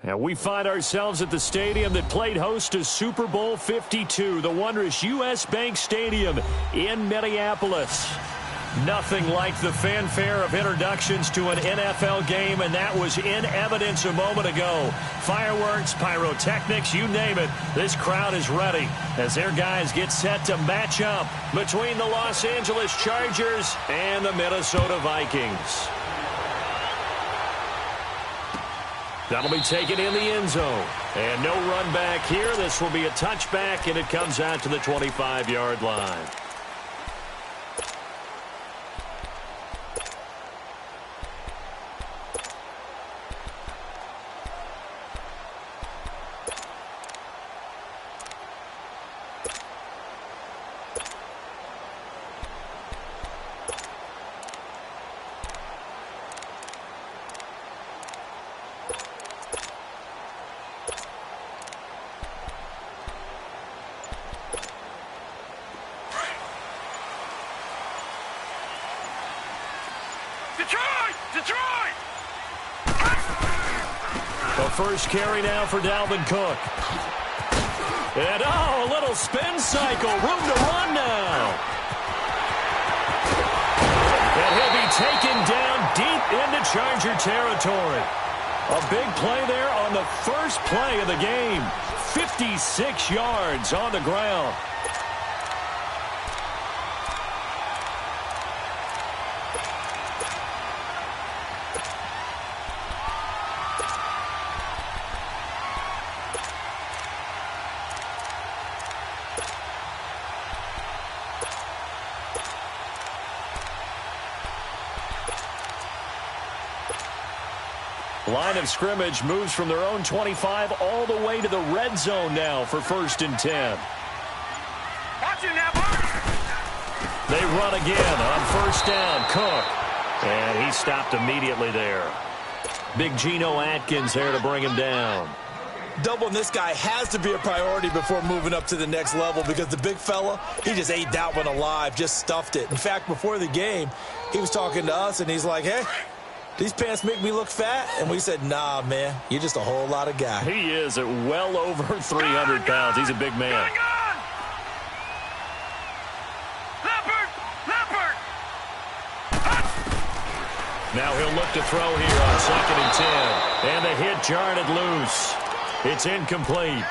And we find ourselves at the stadium that played host to Super Bowl 52, the wondrous U.S. Bank Stadium in Minneapolis. Nothing like the fanfare of introductions to an NFL game, and that was in evidence a moment ago. Fireworks, pyrotechnics, you name it. This crowd is ready as their guys get set to match up between the Los Angeles Chargers and the Minnesota Vikings. That'll be taken in the end zone. And no run back here. This will be a touchback, and it comes out to the 25-yard line. The first carry now for Dalvin Cook. And, a little spin cycle. Room to run now. And he'll be taken down deep into Charger territory. A big play there on the first play of the game. 56 yards on the ground. Line of scrimmage moves from their own 25 all the way to the red zone now for 1st and 10. They run again on 1st down. Cook. And he stopped immediately there. Big Geno Atkins there to bring him down. Doubling this guy has to be a priority before moving up to the next level because the big fella, he just ate that one alive, just stuffed it. In fact, before the game, he was talking to us, and he's like, hey, these pants make me look fat? And we said, nah, man, you're just a whole lot of guy. He is at well over 300 pounds. He's a big man. Now he'll look to throw here on 2nd and 10. And the hit jarred it loose. It's incomplete.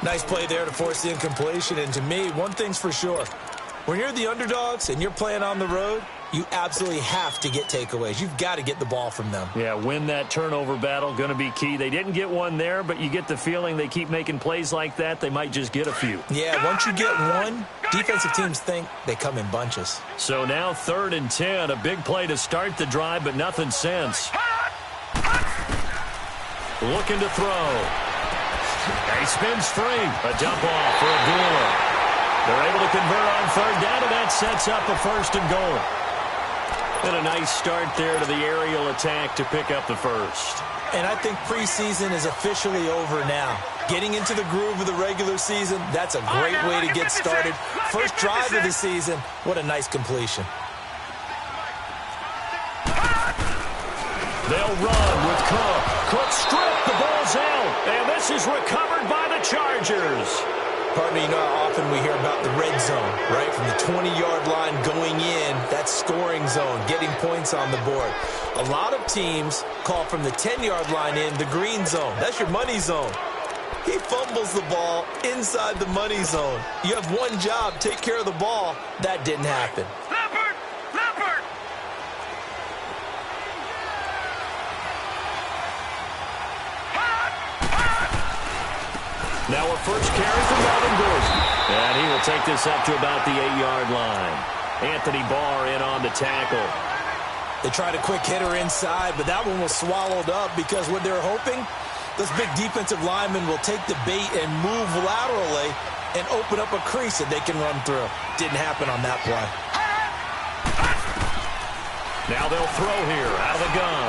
Nice play there to force the incompletion. And to me, one thing's for sure. When you're the underdogs and you're playing on the road, you absolutely have to get takeaways. You've got to get the ball from them. Yeah, win that turnover battle, going to be key. They didn't get one there, but you get the feeling they keep making plays like that, they might just get a few. Yeah, once you get one, defensive teams think they come in bunches. So now 3rd and 10, a big play to start the drive, but nothing since. Looking to throw. He spins free. A dump off for Abdullah. They're able to convert on 3rd down, and that sets up a 1st and goal. And a nice start there to the aerial attack to pick up the 1st. And I think preseason is officially over now. Getting into the groove of the regular season, that's a great way to get started. First drive of the season, what a nice completion. They'll run with Cook. Cook stripped, the ball's out, and this is recovered by the Chargers. Pardon me, you know how often we hear about the red zone, right? From the 20-yard line going in, that scoring zone, getting points on the board. A lot of teams call from the 10-yard line in the green zone. That's your money zone. He fumbles the ball inside the money zone. You have one job, take care of the ball. That didn't happen. Now a first carry from Melvin Gordon. And he will take this up to about the 8-yard line. Anthony Barr in on the tackle. They tried a quick hitter inside, but that one was swallowed up because what they're hoping, those big defensive linemen will take the bait and move laterally and open up a crease that they can run through. Didn't happen on that play. Now they'll throw here out of the gun.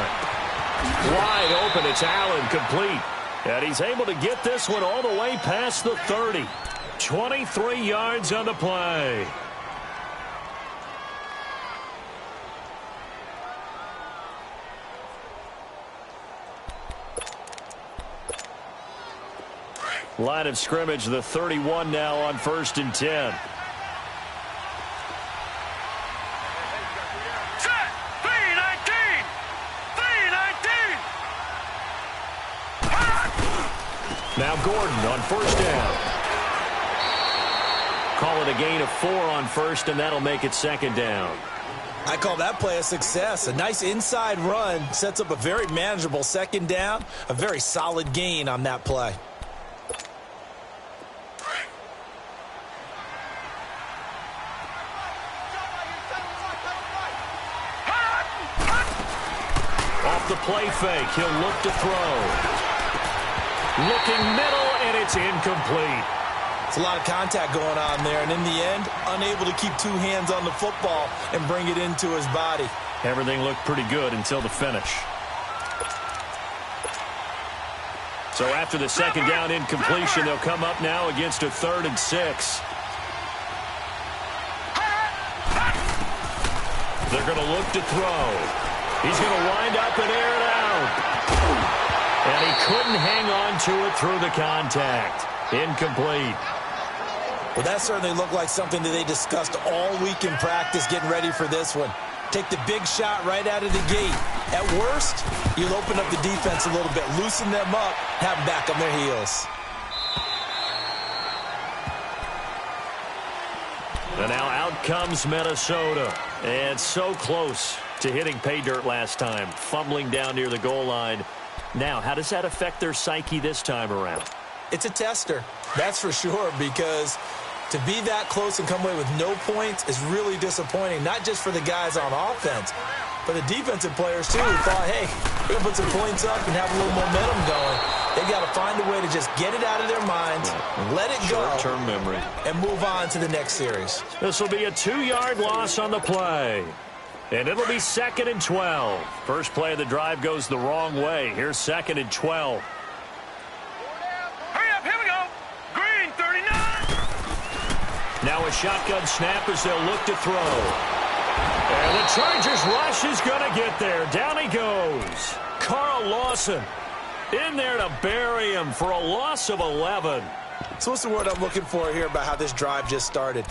Wide open, it's Allen, complete. And he's able to get this one all the way past the 30. 23 yards on the play. Line of scrimmage, the 31 now on 1st and 10. Now Gordon on 1st down. Call it a gain of 4 on 1st, and that'll make it 2nd down. I call that play a success. A nice inside run sets up a very manageable 2nd down. A very solid gain on that play. Off the play fake, he'll look to throw. Looking middle, and it's incomplete. It's a lot of contact going on there, and in the end, unable to keep 2 hands on the football and bring it into his body. Everything looked pretty good until the finish. So after the 2nd down incompletion, they'll come up now against a 3rd and 6. They're going to look to throw. He's going to wind up and air it out. And he couldn't hang on to it through the contact. Incomplete. Well, that certainly looked like something that they discussed all week in practice getting ready for this one. Take the big shot right out of the gate. At worst, you'll open up the defense a little bit, loosen them up, have them back on their heels. And now out comes Minnesota. And so close to hitting pay dirt last time, fumbling down near the goal line. Now, how does that affect their psyche this time around? It's a tester, that's for sure, because to be that close and come away with no points is really disappointing, not just for the guys on offense, but the defensive players, too, who thought, hey, we're going to put some points up and have a little momentum going. They've got to find a way to just get it out of their minds, let it go, short-term memory, and move on to the next series. This will be a 2-yard loss on the play. And it'll be 2nd and 12. First play of the drive goes the wrong way. Here's 2nd and 12. Hurry up, here we go. Green, 39. Now a shotgun snap as they'll look to throw. And the Chargers rush is going to get there. Down he goes. Carl Lawson in there to bury him for a loss of 11. So what's the word I'm looking for here about how this drive just started?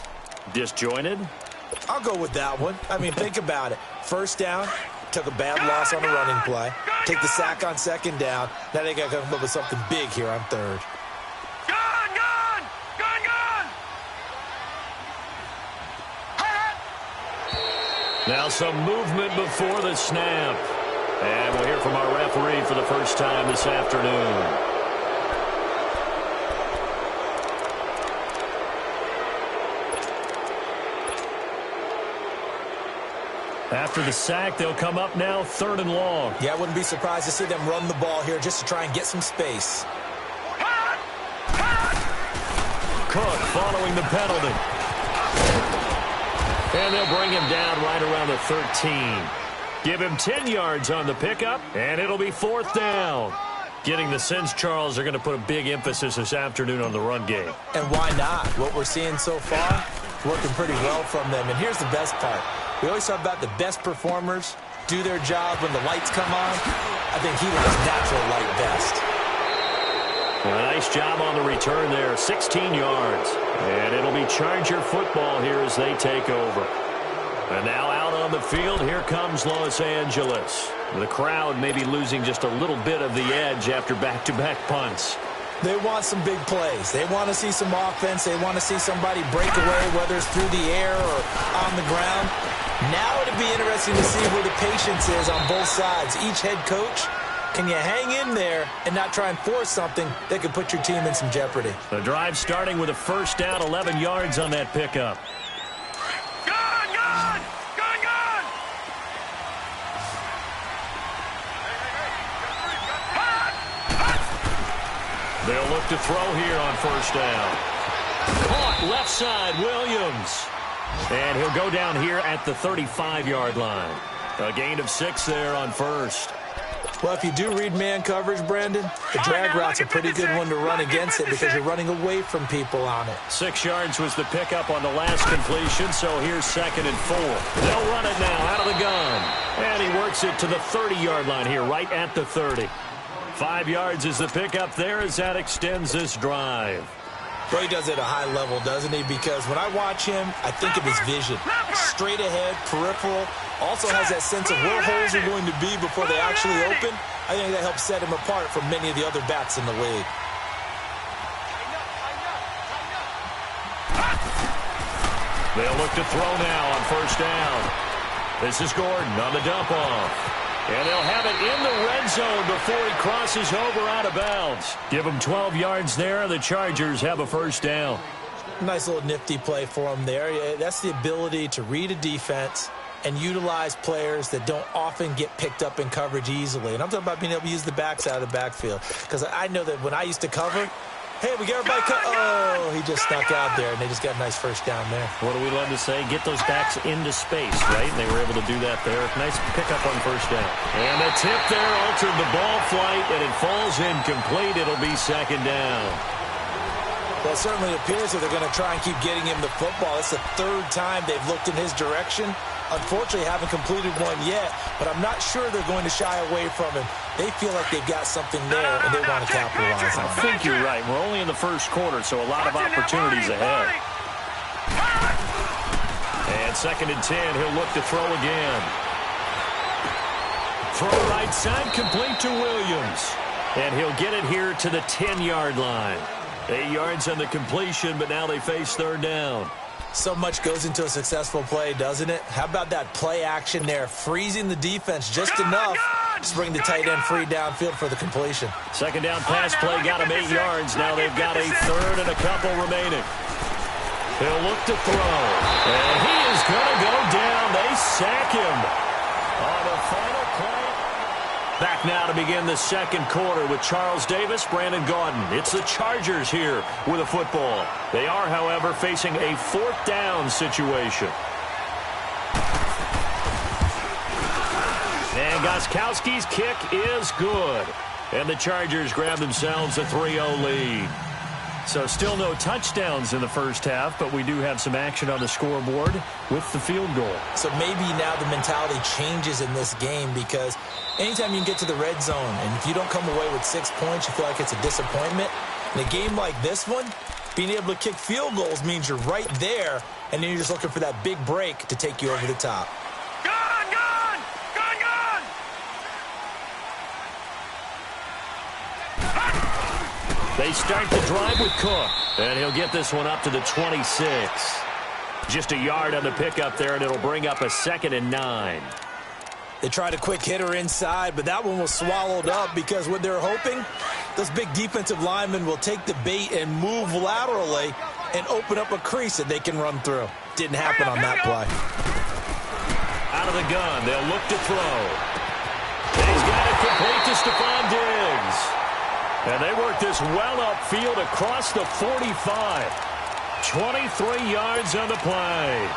Disjointed? I'll go with that one. I mean, think about it. 1st down, took a bad loss on a running play. Take the sack on 2nd down. Now they got to come up with something big here on 3rd. Now some movement before the snap. And we'll hear from our referee for the first time this afternoon. After the sack, they'll come up now 3rd and long. Yeah, I wouldn't be surprised to see them run the ball here just to try and get some space. Cook following the penalty. And they'll bring him down right around the 13. Give him 10 yards on the pickup, and it'll be 4th down. Getting the sense, Charles, are going to put a big emphasis this afternoon on the run game. And why not? What we're seeing so far, working pretty well from them. And here's the best part. We always talk about the best performers do their job when the lights come on. I think he was natural light best. Well, nice job on the return there, 16 yards. And it'll be Charger football here as they take over. And now out on the field, here comes Los Angeles. The crowd may be losing just a little bit of the edge after back-to-back punts. They want some big plays. They want to see some offense. They want to see somebody break away, whether it's through the air or on the ground. Now it'll be interesting to see where the patience is on both sides. Each head coach, can you hang in there and not try and force something that could put your team in some jeopardy? The drive starting with a 1st down, 11 yards on that pickup. They'll look to throw here on 1st down. Caught left side, Williams. And he'll go down here at the 35-yard line. A gain of 6 there on 1st. Well, if you do read man coverage, Brandon, the drag route's a pretty good one to run against it because you're running away from people on it. 6 yards was the pickup on the last completion, so here's 2nd and 4. They'll run it now out of the gun. And he works it to the 30-yard line here, right at the 30. 5 yards is the pickup there as that extends this drive. Well, he does it at a high level, doesn't he? Because when I watch him, I think of his vision. Straight ahead, peripheral. Also has that sense of where holes are going to be before they actually open. I think that helps set him apart from many of the other backs in the league. They'll look to throw now on first down. This is Gordon on the dump off. And they'll have it in the red zone before he crosses over out of bounds. Give him 12 yards there. The Chargers have a first down. Nice little nifty play for him there. That's the ability to read a defense and utilize players that don't often get picked up in coverage easily. And I'm talking about being able to use the backs out of the backfield. Because I know that when I used to cover, hey, we got everybody oh, he just snuck out there, and they just got a nice first down there. What do we love to say? Get those backs into space, right? And they were able to do that there. Nice pickup on first down. And the tip there altered the ball flight, and it falls incomplete. It'll be second down. Well, it certainly appears that they're going to try and keep getting him the football. It's the third time they've looked in his direction. Unfortunately, haven't completed one yet, but I'm not sure they're going to shy away from him. They feel like they've got something there, and they want to capitalize on it. I think you're right. We're only in the first quarter, so a lot of opportunities ahead. And 2nd and 10, he'll look to throw again. Throw right side, complete to Williams. And he'll get it here to the 10-yard line. 8 yards on the completion, but now they face third down. So much goes into a successful play, doesn't it? How about that play action there, freezing the defense just enough to bring the tight end free downfield for the completion. 2nd down pass play got him 8 yards. Now they've got a third and a couple remaining. He'll look to throw. And he is going to go down. They sack him on the final play. Back now to begin the second quarter with Charles Davis, Brandon Gaudin. It's the Chargers here with a football. They are, however, facing a 4th down situation. And Gostkowski's kick is good. And the Chargers grab themselves a 3-0 lead. So still no touchdowns in the first half, but we do have some action on the scoreboard with the field goal. So maybe now the mentality changes in this game, because anytime you can get to the red zone, and if you don't come away with 6 points, you feel like it's a disappointment. In a game like this one, being able to kick field goals means you're right there, and then you're just looking for that big break to take you over the top. They start the drive with Cook, and he'll get this one up to the 26. Just a yard on the pickup there, and it'll bring up a 2nd and 9. They tried a quick hitter inside, but that one was swallowed up because what they're hoping, those big defensive linemen will take the bait and move laterally and open up a crease that they can run through. Didn't happen on that play. Out of the gun, they'll look to throw. And he's got it complete to Stephon Diggs. And they work this well upfield across the 45. 23 yards on the play.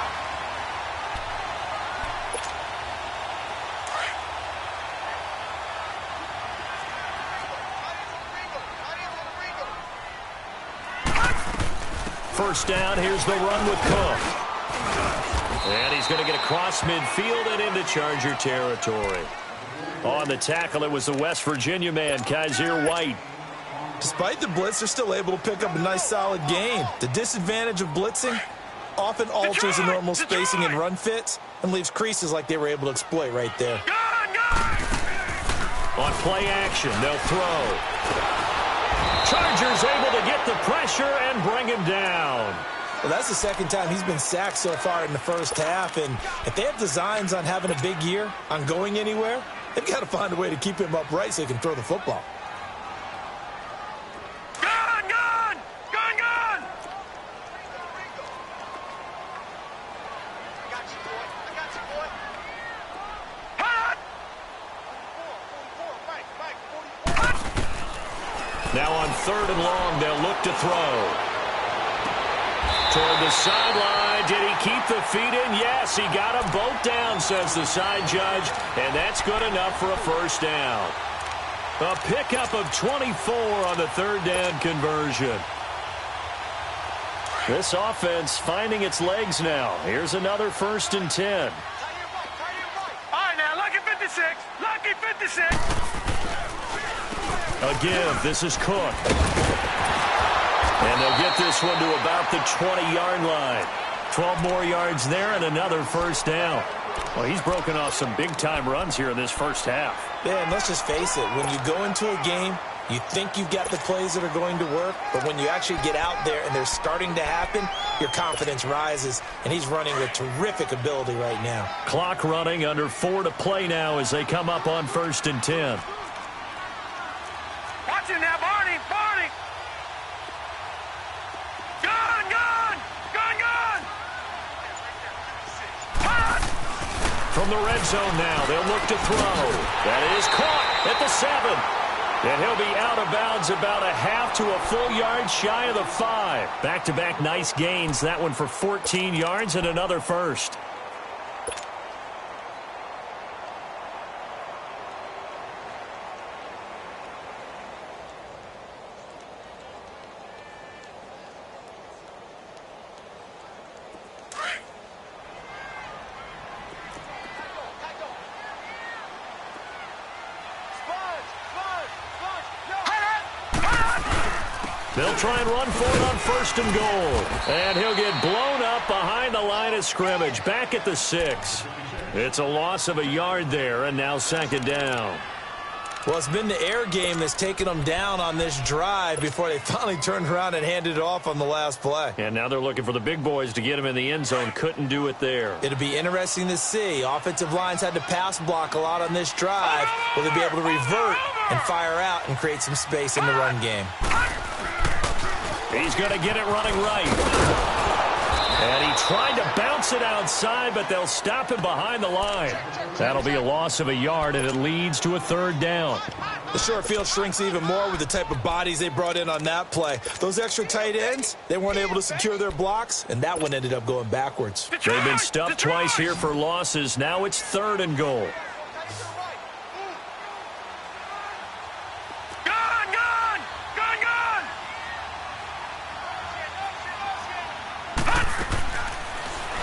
First down, here's the run with Cook. And he's going to get across midfield and into Charger territory. On the tackle, it was the West Virginia man, Kaiser White. Despite the blitz, they're still able to pick up a nice, solid gain. The disadvantage of blitzing often alters the normal spacing and run fits and leaves creases like they were able to exploit right there. On play action, they'll throw. Chargers able to get the pressure and bring him down. Well, that's the second time he's been sacked so far in the first half, and if they have designs on having a big year, on going anywhere, they've got to find a way to keep him upright so he can throw the football. Now on 3rd and long, they'll look to throw. Toward the sideline. Did he keep the feet in? Yes, he got them both down, says the side judge, and that's good enough for a first down. A pickup of 24 on the 3rd down conversion. This offense finding its legs now. Here's another 1st and 10. All right, now, lucky 56. Lucky 56. A give. This is Cook. And they'll get this one to about the 20-yard line. 12 more yards there and another first down. Well, he's broken off some big-time runs here in this first half. Yeah, and let's just face it. When you go into a game, you think you've got the plays that are going to work, but when you actually get out there and they're starting to happen, your confidence rises, and he's running with terrific ability right now. Clock running, under 4 to play now as they come up on 1st and 10. Watch it now, Barney. Barney. Gun, gun. Gun, gun. Pass. From the red zone now, they'll look to throw. That is caught at the 7. And he'll be out of bounds about a half to a full yard shy of the 5. Back-to-back nice gains. That one for 14 yards and another first. They'll try and run for it on 1st and goal. And he'll get blown up behind the line of scrimmage. Back at the 6. It's a loss of a yard there, and now 2nd down. Well, it's been the air game that's taken them down on this drive before they finally turned around and handed it off on the last play. And now they're looking for the big boys to get him in the end zone. Couldn't do it there. It'll be interesting to see. Offensive lines had to pass block a lot on this drive. Will they be able to revert and fire out and create some space in the run game? He's going to get it running right. And he tried to bounce it outside, but they'll stop him behind the line. That'll be a loss of a yard, and it leads to a 3rd down. The short field shrinks even more with the type of bodies they brought in on that play. Those extra tight ends, they weren't able to secure their blocks, and that one ended up going backwards. They've been stuffed twice here for losses. Now it's 3rd and goal.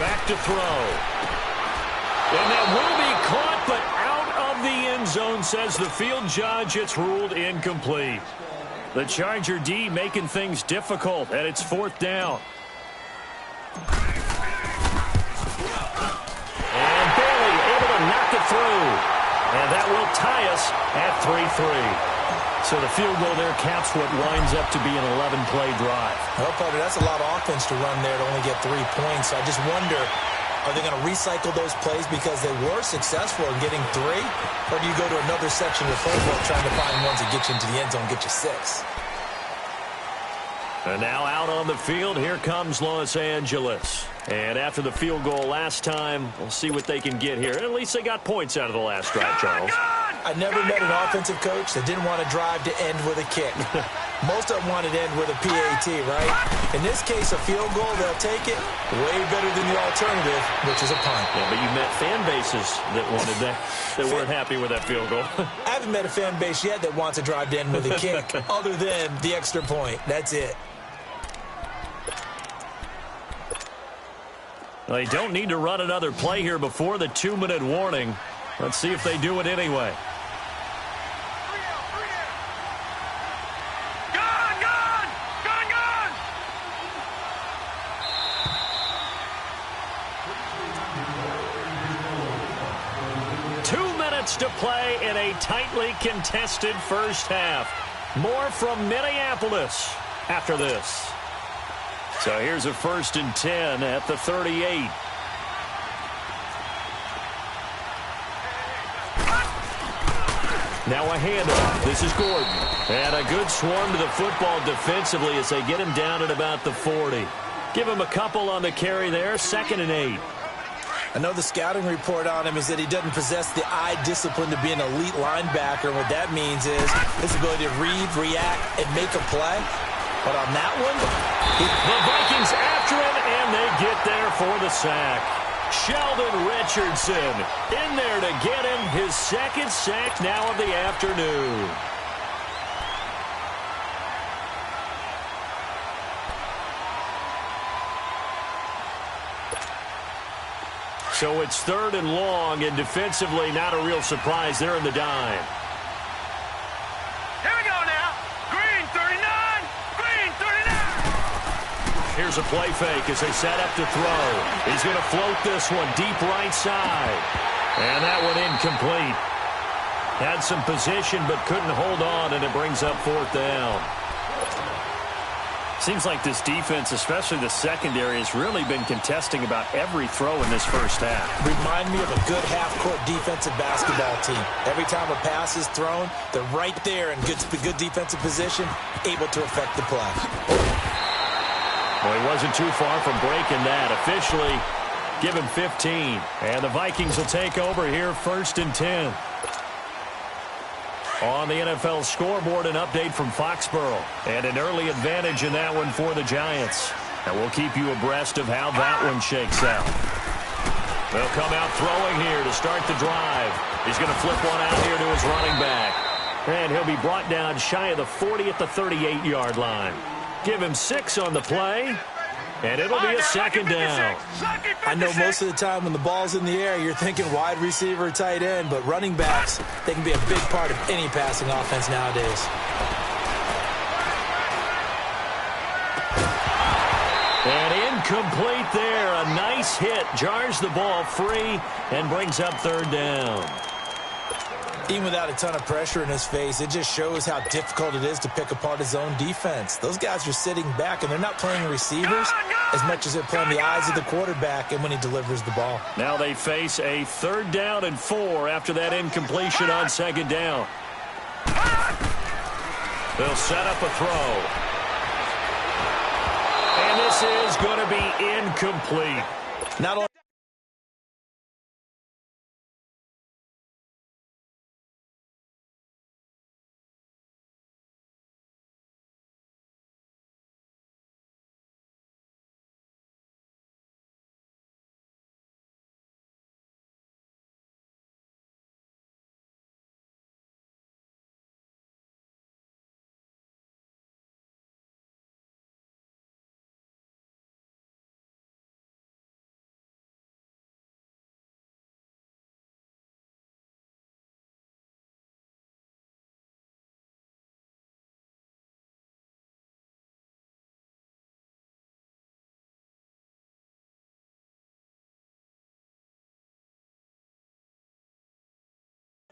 Back to throw. And that will be caught, but out of the end zone, says the field judge. It's ruled incomplete. The Charger D making things difficult, and it's 4th down. And Bailey able to knock it through. And that will tie us at 3-3. So the field goal there caps what winds up to be an 11-play drive. Well, Carter, that's a lot of offense to run there to only get 3 points. I just wonder, are they going to recycle those plays because they were successful in getting 3? Or do you go to another section of the playbook trying to find ones that get you into the end zone, get you 6? And now out on the field, here comes Los Angeles. And after the field goal last time, we'll see what they can get here. At least they got points out of the last drive, Charles. I never met an offensive coach that didn't want to drive to end with a kick. Most of them wanted to end with a PAT, right? In this case, a field goal, they'll take it way better than the alternative, which is a punt. Yeah, but you met fan bases that wanted that, that weren't happy with that field goal. I haven't met a fan base yet that wants to drive to end with a kick, other than the extra point. That's it. They don't need to run another play here before the 2-minute warning. Let's see if they do it anyway. Gun, gun! Gun, gun! 2 minutes to play in a tightly contested first half. More from Minneapolis after this. So here's a 1st and 10 at the 38. Now a handoff. This is Gordon. And a good swarm to the football defensively as they get him down at about the 40. Give him a couple on the carry there. 2nd and 8. I know the scouting report on him is that he doesn't possess the eye discipline to be an elite linebacker. And what that means is his ability to read, react, and make a play. But on that one, the Vikings after him, and they get there for the sack. Sheldon Richardson in there to get him his 2nd sack now of the afternoon. So it's 3rd and long, and defensively not a real surprise there in the dime. Here we go now. Here's a play fake as they set up to throw. He's going to float this one deep right side. And that one incomplete. Had some position but couldn't hold on, and it brings up fourth down. Seems like this defense, especially the secondary, has really been contesting about every throw in this first half. Remind me of a good half-court defensive basketball team. Every time a pass is thrown, they're right there in good defensive position, able to affect the play. Well, he wasn't too far from breaking that. Officially, give him 15. And the Vikings will take over here, 1st and 10. On the NFL scoreboard, an update from Foxborough. And an early advantage in that one for the Giants. And we'll keep you abreast of how that one shakes out. They'll come out throwing here to start the drive. He's going to flip one out here to his running back. And he'll be brought down shy of the 40 at the 38-yard line. Give him 6 on the play. And it'll be a second down. I know most of the time when the ball's in the air, you're thinking wide receiver, tight end, but running backs, they can be a big part of any passing offense nowadays. And incomplete there. A nice hit. Jars the ball free and brings up 3rd down. Even without a ton of pressure in his face, it just shows how difficult it is to pick apart his own defense. Those guys are sitting back, and they're not playing receivers as much as they're playing the eyes of the quarterback and when he delivers the ball. Now they face a 3rd down and 4 after that incompletion on 2nd down. They'll set up a throw. And this is going to be incomplete. Not only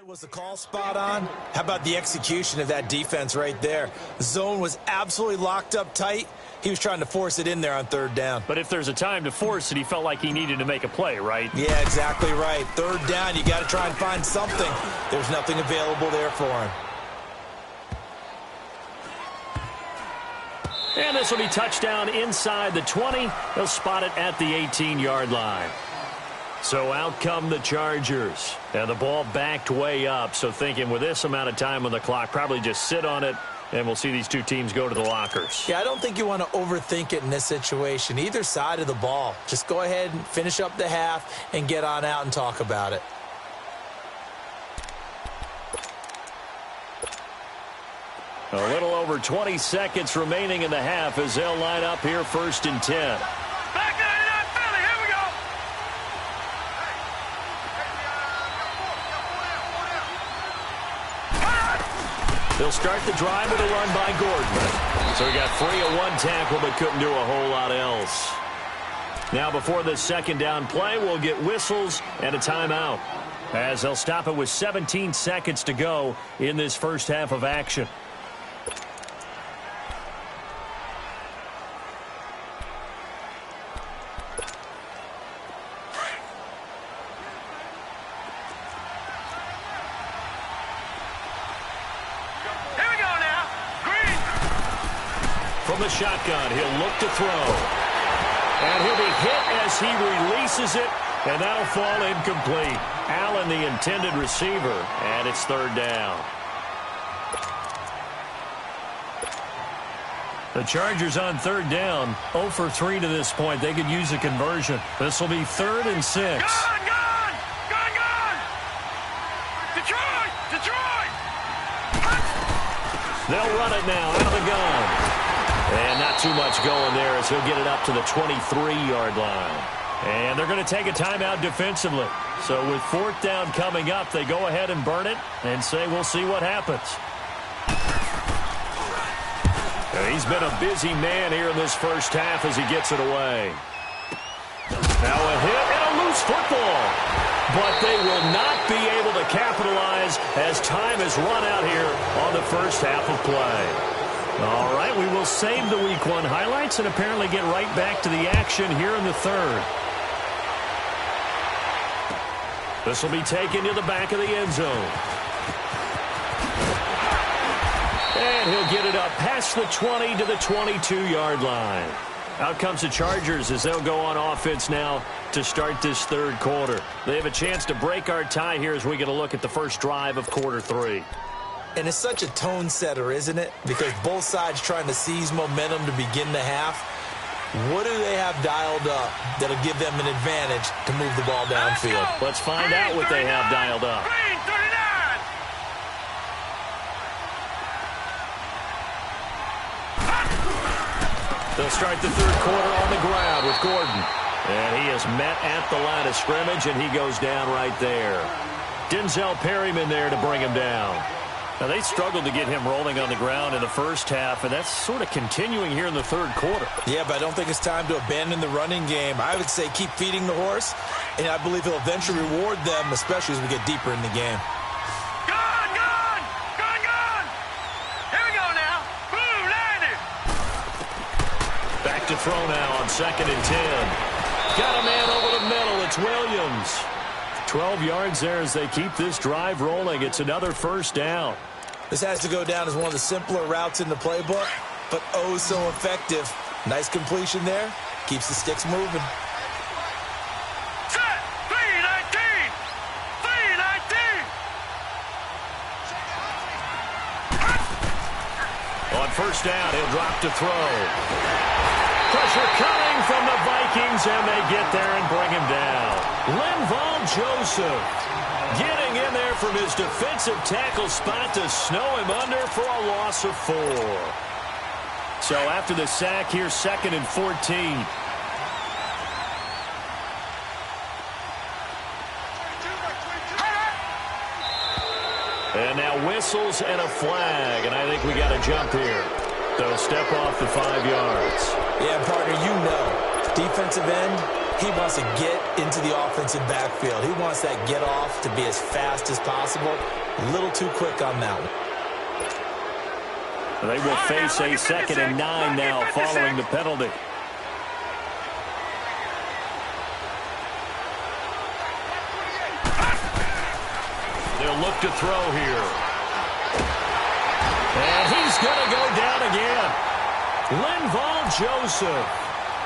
was the call spot on? How about the execution of that defense right there? The zone was absolutely locked up tight. He was trying to force it in there on 3rd down. But if there's a time to force it, he felt like he needed to make a play, right? Yeah, exactly right. 3rd down, you got to try and find something. There's nothing available there for him. And this will be touchdown inside the 20. They'll spot it at the 18-yard line. So out come the Chargers. And the ball backed way up. So thinking with this amount of time on the clock, probably just sit on it, and we'll see these two teams go to the lockers. Yeah, I don't think you want to overthink it in this situation. Either side of the ball. Just go ahead and finish up the half and get on out and talk about it. A little over 20 seconds remaining in the half as they'll line up here 1st and 10. They'll start the drive with a run by Gordon. So he got free of 1 tackle but couldn't do a whole lot else. Now before this 2nd down play, we'll get whistles and a timeout, as they'll stop it with 17 seconds to go in this first half of action. The shotgun, he'll look to throw, and he'll be hit as he releases it, and that'll fall incomplete. Allen, the intended receiver, and it's 3rd down. The Chargers on 3rd down, 0 for 3 to this point. They could use a conversion. This will be 3rd and 6. Gone! Detroit! They'll run it now out of the gun. And not too much going there as he'll get it up to the 23-yard line. And they're going to take a timeout defensively. So with 4th down coming up, they go ahead and burn it and say we'll see what happens. And he's been a busy man here in this first half as he gets it away. Now a hit and a loose football. But they will not be able to capitalize as time has run out here on the first half of play. All right, we will save the Week 1 highlights and apparently get right back to the action here in the third. This will be taken to the back of the end zone. And he'll get it up past the 20 to the 22-yard line. Out comes the Chargers as they'll go on offense now to start this third quarter. They have a chance to break our tie here as we get a look at the first drive of quarter 3. And it's such a tone setter, isn't it? Because both sides trying to seize momentum to begin the half. What do they have dialed up that'll give them an advantage to move the ball downfield? Let's find out what they have dialed up. They'll start the third quarter on the ground with Gordon. And he is met at the line of scrimmage, and he goes down right there. Denzel Perryman there to bring him down. Now, they struggled to get him rolling on the ground in the first half, and that's sort of continuing here in the third quarter. Yeah, but I don't think it's time to abandon the running game. I would say keep feeding the horse, and I believe he'll eventually reward them, especially as we get deeper in the game. Back to throw now on 2nd and 10. Got a man over the middle. It's Williams. 12 yards there as they keep this drive rolling. It's another first down. This has to go down as one of the simpler routes in the playbook, but oh so effective. Nice completion there. Keeps the sticks moving. Set! 319! 319! On first down, he'll drop to throw. Pressure coming from the Vikings, and they get there and bring him down. Linval Joseph getting in there from his defensive tackle spot to snow him under for a loss of 4. So after the sack, here's 2nd and 14. And now whistles and a flag, and I think we got a jump here. They'll step off the 5 yards. Yeah, partner, you know, defensive end, he wants to get into the offensive backfield. He wants that get off to be as fast as possible. A little too quick on that one. They will face a 2nd and 9 now following the penalty. They'll look to throw here. And he's going to go down again. Linval Joseph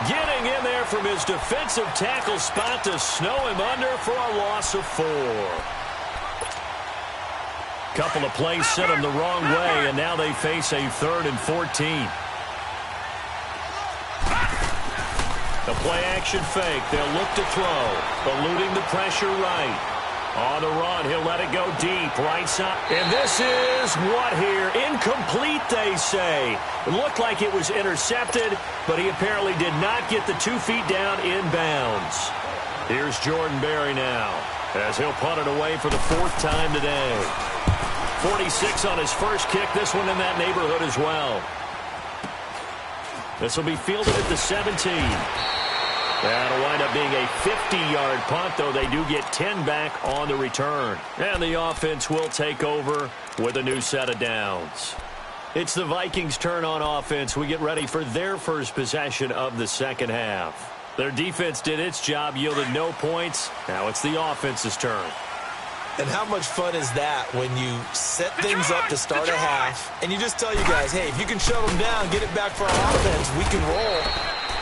getting in there from his defensive tackle spot to snow him under for a loss of 4. Couple of plays sent them the wrong way, and now they face a 3rd and 14. The play-action fake. They'll look to throw, eluding the pressure right. On the run, he'll let it go deep, right side. And this is what here? Incomplete, they say. It looked like it was intercepted, but he apparently did not get the 2 feet down inbounds. Here's Jordan Berry now, as he'll punt it away for the 4th time today. 46 on his first kick, this one in that neighborhood as well. This will be fielded at the 17. That'll wind up being a 50-yard punt, though they do get 10 back on the return. And the offense will take over with a new set of downs. It's the Vikings' turn on offense. We get ready for their first possession of the second half. Their defense did its job, yielded no points. Now it's the offense's turn. And how much fun is that when you set things up to start a half, and you just tell you guys, hey, if you can shut them down, get it back for our offense, we can roll.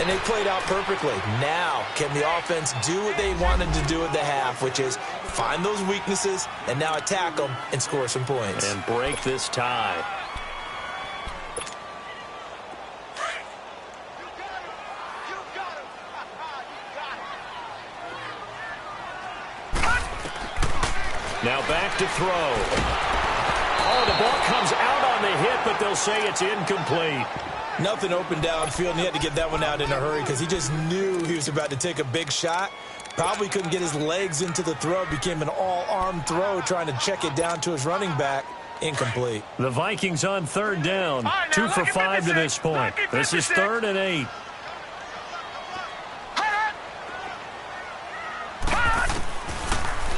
And they played out perfectly. Now, can the offense do what they wanted to do at the half, which is find those weaknesses and now attack them and score some points. And break this tie. Now back to throw. Oh, the ball comes out on the hit, but they'll say it's incomplete. Nothing open downfield, and he had to get that one out in a hurry because he just knew he was about to take a big shot. Probably couldn't get his legs into the throw. Became an all-arm throw trying to check it down to his running back. Incomplete. The Vikings on third down. Right, now 2 for look at 5 to 56. this point. Look at This is 56. 3rd and 8.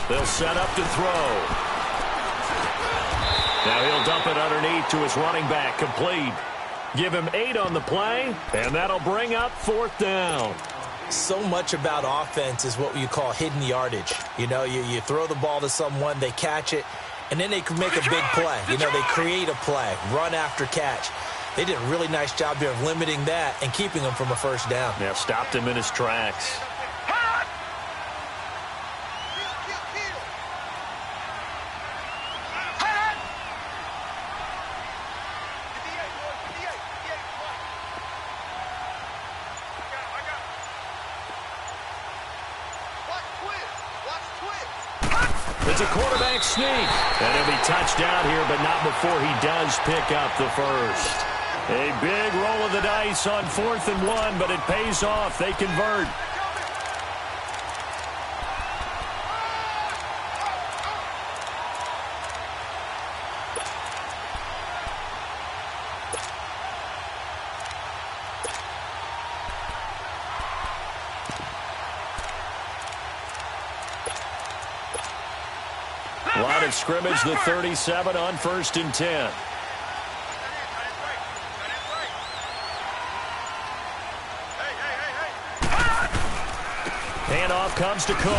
They'll set up to throw. Now he'll dump it underneath to his running back. Complete. Give him 8 on the play, and that'll bring up 4th down. So much about offense is what you call hidden yardage. You know, you throw the ball to someone, they catch it, and then they can make a big play. You know, they create a play, run after catch. They did a really nice job here of limiting that and keeping him from a first down. Yeah, stopped him in his tracks. It's a quarterback sneak. And he'll be touched out here, but not before he does pick up the first. A big roll of the dice on 4th and 1, but it pays off. They convert. Line of scrimmage, the 37 on 1st and 10. Handoff comes to Cook.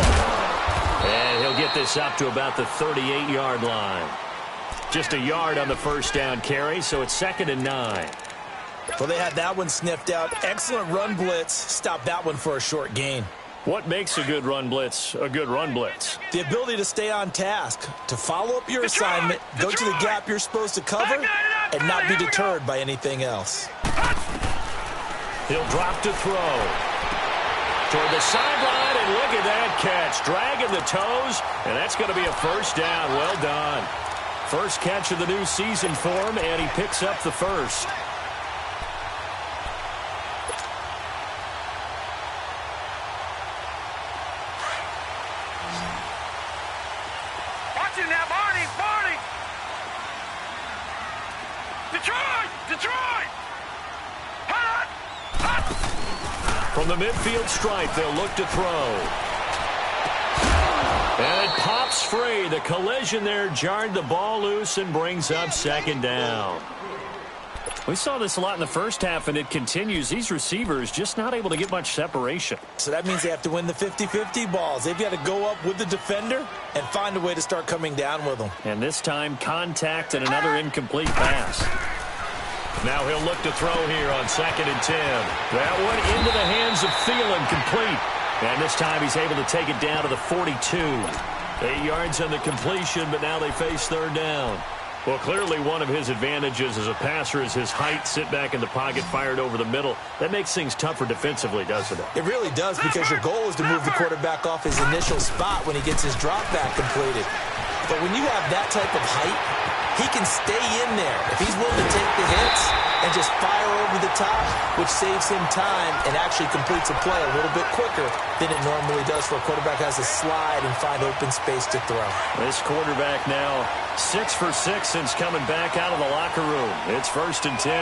And he'll get this up to about the 38-yard line. Just a yard on the first down carry, so it's 2nd and 9. Well, they had that one sniffed out. Excellent run blitz. Stopped that one for a short gain. What makes a good run blitz a good run blitz? The ability to stay on task, to follow up your assignment, go to the gap you're supposed to cover, and not be deterred by anything else. He'll drop to throw. Toward the sideline, and look at that catch. Dragging the toes, and that's going to be a first down. Well done. First catch of the new season for him, and he picks up the first. From the midfield stripe, they'll look to throw. And it pops free. The collision there jarred the ball loose and brings up 2nd down. We saw this a lot in the first half, and it continues. These receivers just not able to get much separation. So that means they have to win the 50-50 balls. They've got to go up with the defender and find a way to start coming down with them. And this time, contact and another incomplete pass. Now he'll look to throw here on 2nd and 10. That one into the hands of Thielen, complete. And this time he's able to take it down to the 42. 8 yards on the completion, but now they face 3rd down. Well, clearly one of his advantages as a passer is his height. Sit back in the pocket, fired over the middle. That makes things tougher defensively, doesn't it? It really does, because your goal is to move the quarterback off his initial spot when he gets his drop back completed. But when you have that type of height, he can stay in there if he's willing to take the hits and just fire over the top, which saves him time and actually completes a play a little bit quicker than it normally does for a quarterback who has to slide and find open space to throw. This quarterback now 6 for 6 since coming back out of the locker room. It's 1st and 10.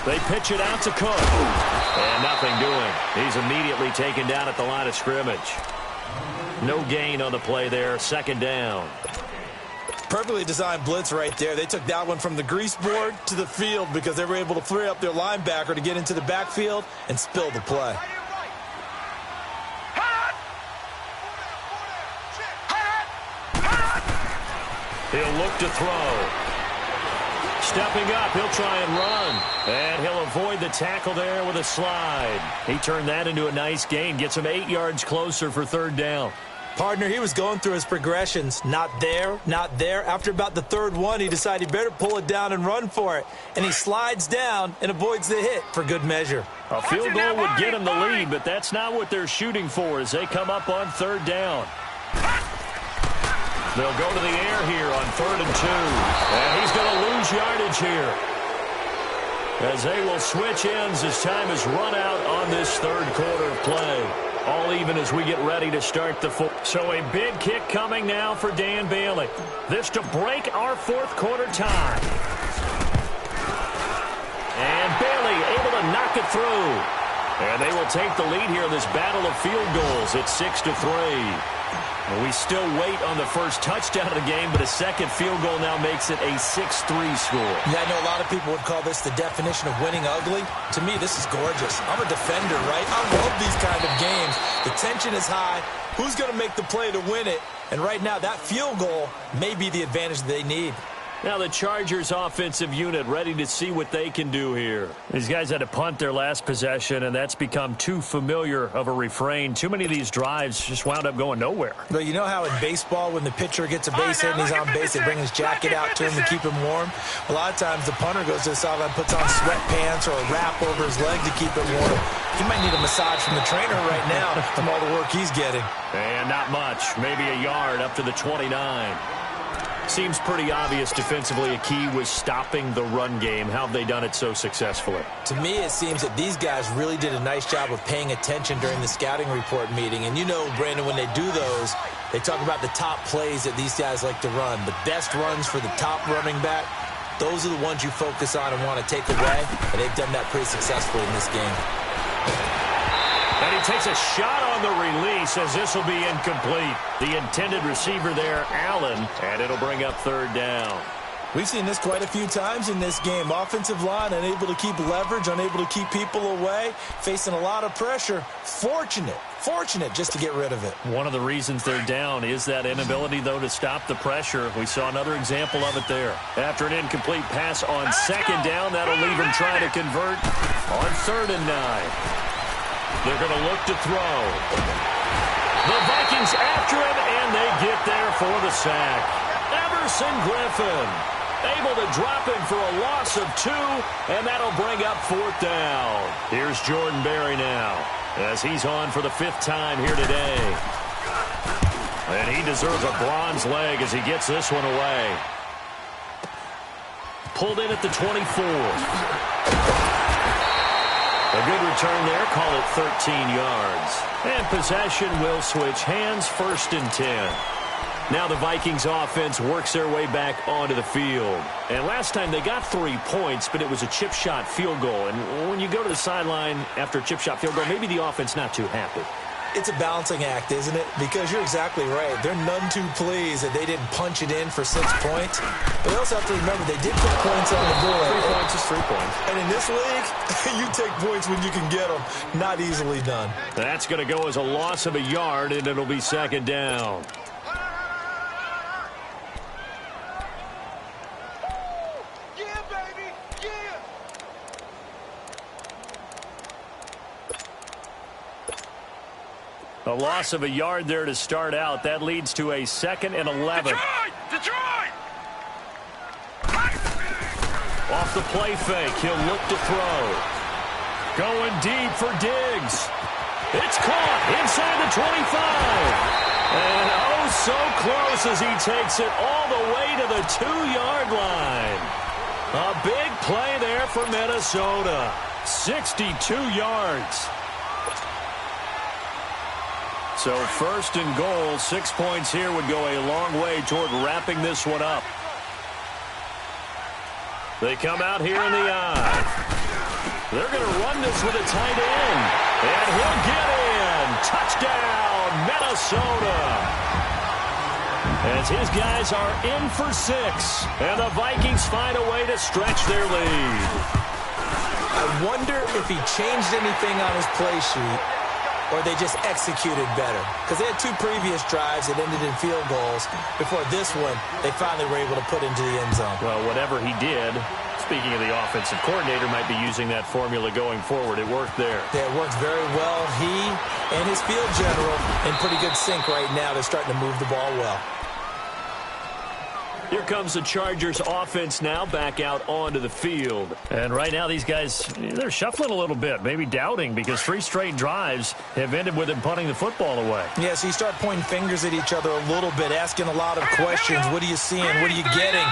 They pitch it out to Cook. And nothing doing. He's immediately taken down at the line of scrimmage. No gain on the play there. 2nd down. Perfectly designed blitz right there. They took that one from the grease board to the field because they were able to free up their linebacker to get into the backfield and spill the play. He'll look to throw. Stepping up, he'll try and run. And he'll avoid the tackle there with a slide. He turned that into a nice gain. Gets him 8 yards closer for 3rd down. Partner, he was going through his progressions. Not there, not there. After about the 3rd one, he decided he better pull it down and run for it. And he slides down and avoids the hit for good measure. A field goal would get him the lead, but that's not what they're shooting for as they come up on 3rd down. They'll go to the air here on 3rd and 2. And he's going to lose yardage here, as they will switch ends as time is run out on this 3rd quarter of play. All even as we get ready to start the fourth. So a big kick coming now for Dan Bailey. This to break our fourth quarter tie. And Bailey able to knock it through. And they will take the lead here in this battle of field goals at 6-3. And we still wait on the first touchdown of the game, but a second field goal now makes it a 6-3 score. Yeah, I know a lot of people would call this the definition of winning ugly. To me, this is gorgeous. I'm a defender, right? I love these kind of games. The tension is high. Who's going to make the play to win it? And right now, that field goal may be the advantage they need. Now the Chargers offensive unit ready to see what they can do here. These guys had to punt their last possession, and that's become too familiar of a refrain. Too many of these drives just wound up going nowhere. But you know how in baseball, when the pitcher gets a base hit and he's on base, they bring his jacket out to him to keep him warm? A lot of times the punter goes to the sideline, puts on sweatpants or a wrap over his leg to keep it warm. He might need a massage from the trainer right now from all the work he's getting. And not much. Maybe a yard up to the 29. Seems pretty obvious defensively a key was stopping the run game. How have they done it so successfully? To me, it seems that these guys really did a nice job of paying attention during the scouting report meeting. And you know, Brandon, when they do those, they talk about the top plays that these guys like to run. The best runs for the top running back, those are the ones you focus on and want to take away. And they've done that pretty successfully in this game. And he takes a shot on the release as this will be incomplete. The intended receiver there, Allen, and it'll bring up third down. We've seen this quite a few times in this game. Offensive line unable to keep leverage, unable to keep people away, facing a lot of pressure. Fortunate just to get rid of it. One of the reasons they're down is that inability, though, to stop the pressure. We saw another example of it there. After an incomplete pass on second down, that'll leave him trying to convert on 3rd and 9. They're going to look to throw. The Vikings after him, and they get there for the sack. Everson Griffin able to drop him for a loss of 2, and that'll bring up 4th down. Here's Jordan Berry now as he's on for the 5th time here today. And he deserves a bronze leg as he gets this one away. Pulled in at the 24. A good return there, call it 13 yards. And possession will switch hands, 1st and 10. Now the Vikings offense works their way back onto the field. And last time they got 3 points, but it was a chip shot field goal. And when you go to the sideline after a chip shot field goal, maybe the offense not too happy. It's a balancing act, isn't it? Because you're exactly right. They're none too pleased that they didn't punch it in for 6 points. But they also have to remember they did put points on the board. 3 points is 3 points. And in this league, you take points when you can get them. Not easily done. That's going to go as a loss of a yard, and it'll be 2nd down. A loss of a yard there to start out. That leads to a 2nd and 11. Detroit! Off the play fake, he'll look to throw. Going deep for Diggs. It's caught inside the 25. And oh, so close as he takes it all the way to the 2-yard line. A big play there for Minnesota. 62 yards. So 1st and goal, 6 points here would go a long way toward wrapping this one up. They come out here in the eye. They're going to run this with a tight end. And he'll get in. Touchdown, Minnesota. As his guys are in for 6. And the Vikings find a way to stretch their lead. I wonder if he changed anything on his play sheet, or they just executed better. Because they had 2 previous drives that ended in field goals. Before this one, they finally were able to put into the end zone. Well, whatever he did, speaking of the offensive coordinator, might be using that formula going forward. It worked there. Yeah, it worked very well. He and his field general in pretty good sync right now. They're starting to move the ball well. Here comes the Chargers offense now back out onto the field. And right now these guys, they're shuffling a little bit, maybe doubting, because 3 straight drives have ended with them punting the football away. Yeah, so you start pointing fingers at each other a little bit, asking a lot of questions. What are you seeing? What are you getting?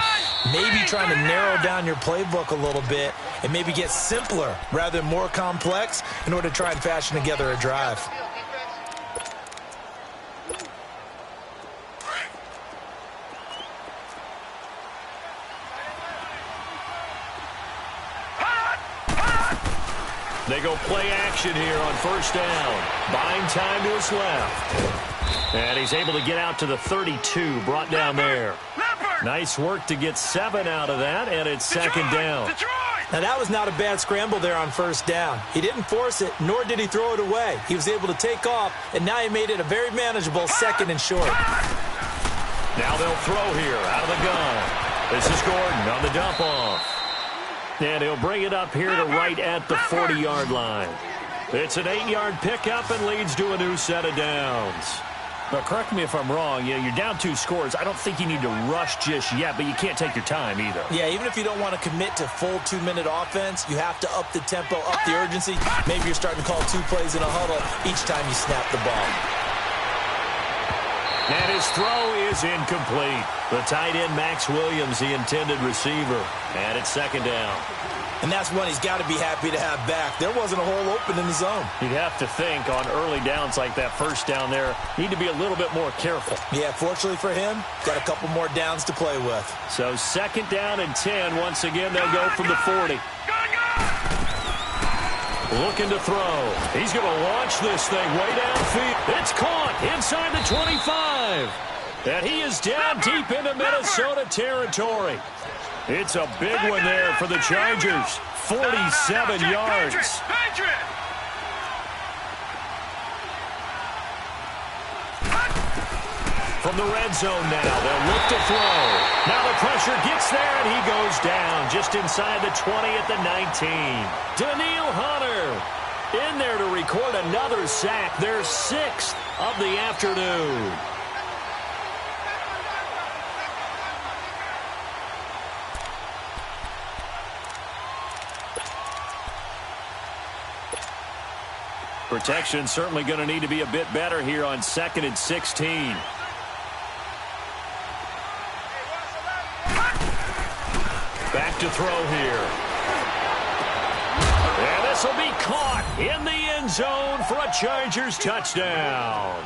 Maybe trying to narrow down your playbook a little bit and maybe get simpler rather than more complex in order to try and fashion together a drive. They go play action here on first down. Buying time to his left. And he's able to get out to the 32, brought down there. Nice work to get 7 out of that, and it's second down. Now, that was not a bad scramble there on first down. He didn't force it, nor did he throw it away. He was able to take off, and now he made it a very manageable second and short. Now they'll throw here out of the gun. This is Gordon on the dump off. And he'll bring it up here to right at the 40-yard line. It's an 8-yard pickup and leads to a new set of downs. But correct me if I'm wrong, you're down 2 scores. I don't think you need to rush just yet, but you can't take your time either. Yeah, even if you don't want to commit to full 2-minute offense, you have to up the tempo, up the urgency. Maybe you're starting to call 2 plays in a huddle each time you snap the ball. And his throw is incomplete. The tight end, Max Williams, the intended receiver. And it's second down. And that's one he's got to be happy to have back. There wasn't a hole open in the zone. You'd have to think on early downs like that first down there, need to be a little bit more careful. Yeah, fortunately for him, got a couple more downs to play with. So second down and 10. Once again, they'll go from the 40. Looking to throw. He's going to launch this thing way downfield. It's caught inside the 25. And he is down deep into Minnesota territory. It's a big one there for the Chargers. 47 yards. From the red zone now, they'll look to throw. Now the pressure gets there, and he goes down just inside the 20 at the 19. Daniil Hunter in there to record another sack, their 6th of the afternoon. Protection certainly going to need to be a bit better here on 2nd and 16. Back to throw here. And this will be caught in the end zone for a Chargers touchdown.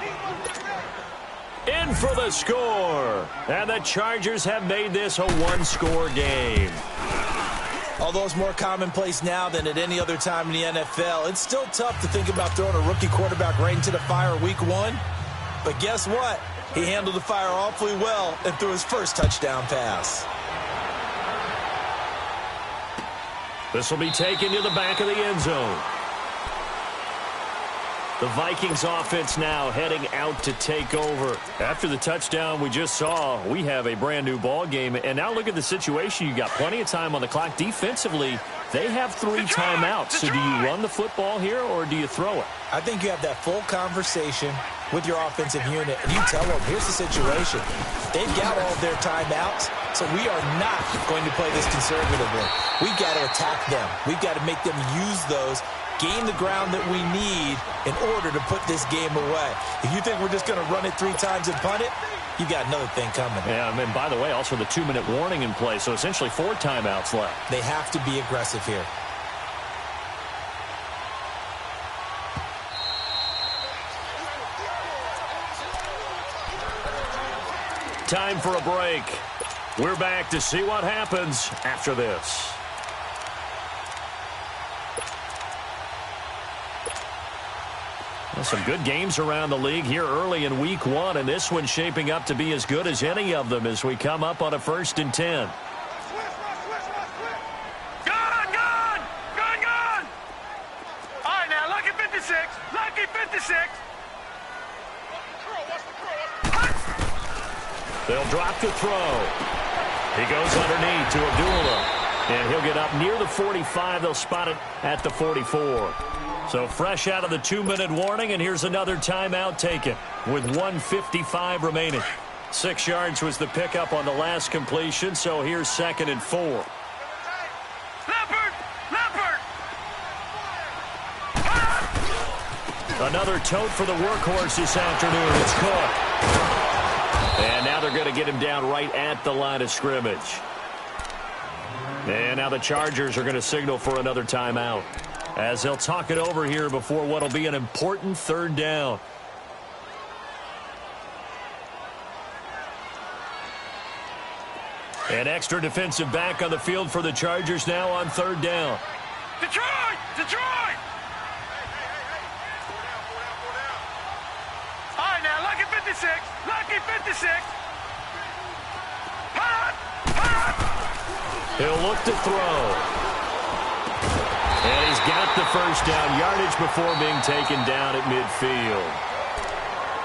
In for the score. And the Chargers have made this a 1-score game. Although it's more commonplace now than at any other time in the NFL, it's still tough to think about throwing a rookie quarterback right into the fire week 1. But guess what? He handled the fire awfully well and threw his first touchdown pass. This will be taken to the back of the end zone. The Vikings offense now heading out to take over. After the touchdown we just saw, we have a brand new ball game. And now look at the situation. You got plenty of time on the clock. Defensively, they have 3 timeouts. So do you run the football here or do you throw it? I think you have that full conversation with your offensive unit, and you tell them, here's the situation. They've got all of their timeouts, so we are not going to play this conservatively. We've got to attack them. We've got to make them use those, gain the ground that we need in order to put this game away. If you think we're just going to run it 3 times and punt it, you got another thing coming. Yeah, and by the way, also the 2-minute warning in play, so essentially 4 timeouts left. They have to be aggressive here. Time for a break. We're back to see what happens after this. Well, some good games around the league here early in week 1, and this one's shaping up to be as good as any of them as we come up on a 1st and 10. Gone! All right, now, lucky 56. Lucky 56. They'll drop the throw. He goes underneath to Abdullah. And he'll get up near the 45. They'll spot it at the 44. So fresh out of the 2-minute warning, and here's another timeout taken with 1:55 remaining. 6 yards was the pickup on the last completion, so here's 2nd and 4. Leopard! Another tote for the workhorse this afternoon. It's caught. And now they're going to get him down right at the line of scrimmage. And now the Chargers are going to signal for another timeout as they'll talk it over here before what will be an important 3rd down. An extra defensive back on the field for the Chargers now on 3rd down. Detroit! 56. Lucky 56. Hot. Hot. He'll look to throw. And he's got the first down. Yardage before being taken down at midfield.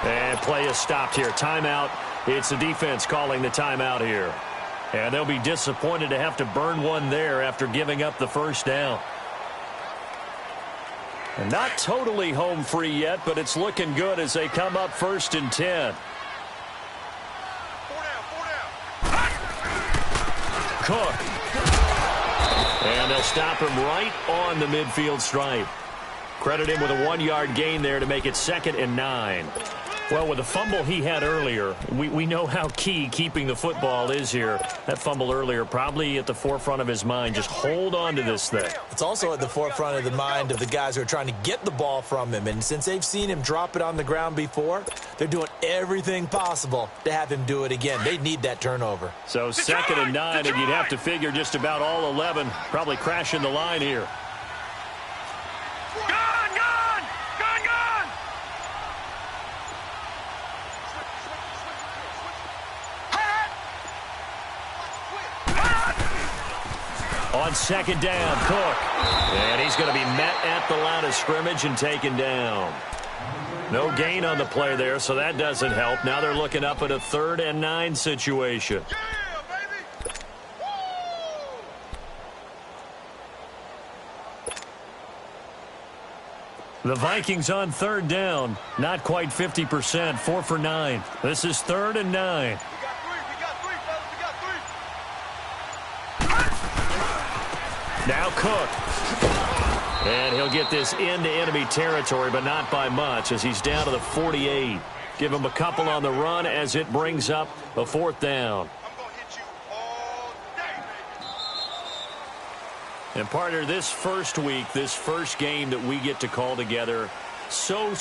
And play is stopped here. Timeout. It's the defense calling the timeout here. And they'll be disappointed to have to burn one there after giving up the first down. And not totally home free yet, but it's looking good as they come up 1st and 10. 4 down. Cook. And they'll stop him right on the midfield stripe. Credit him with a 1-yard gain there to make it 2nd and 9. Well, with the fumble he had earlier, we know how key keeping the football is here. That fumble earlier probably at the forefront of his mind. Just hold on to this thing. It's also at the forefront of the mind of the guys who are trying to get the ball from him. And since they've seen him drop it on the ground before, they're doing everything possible to have him do it again. They need that turnover. So 2nd and 9, and you'd have to figure just about all 11 probably crashing the line here. On 2nd down, Cook. And he's going to be met at the line of scrimmage and taken down. No gain on the play there, so that doesn't help. Now they're looking up at a 3rd and 9 situation. Yeah, baby. The Vikings on 3rd down. Not quite 50%, 4 for 9. This is 3rd and 9. We got 3, fellas. We got 3. Now Cook. And he'll get this into enemy territory, but not by much as he's down to the 48. Give him a couple on the run as it brings up a 4th down. I'm going to hit you all day, baby. And partner, this first week, this first game that we get to call together, so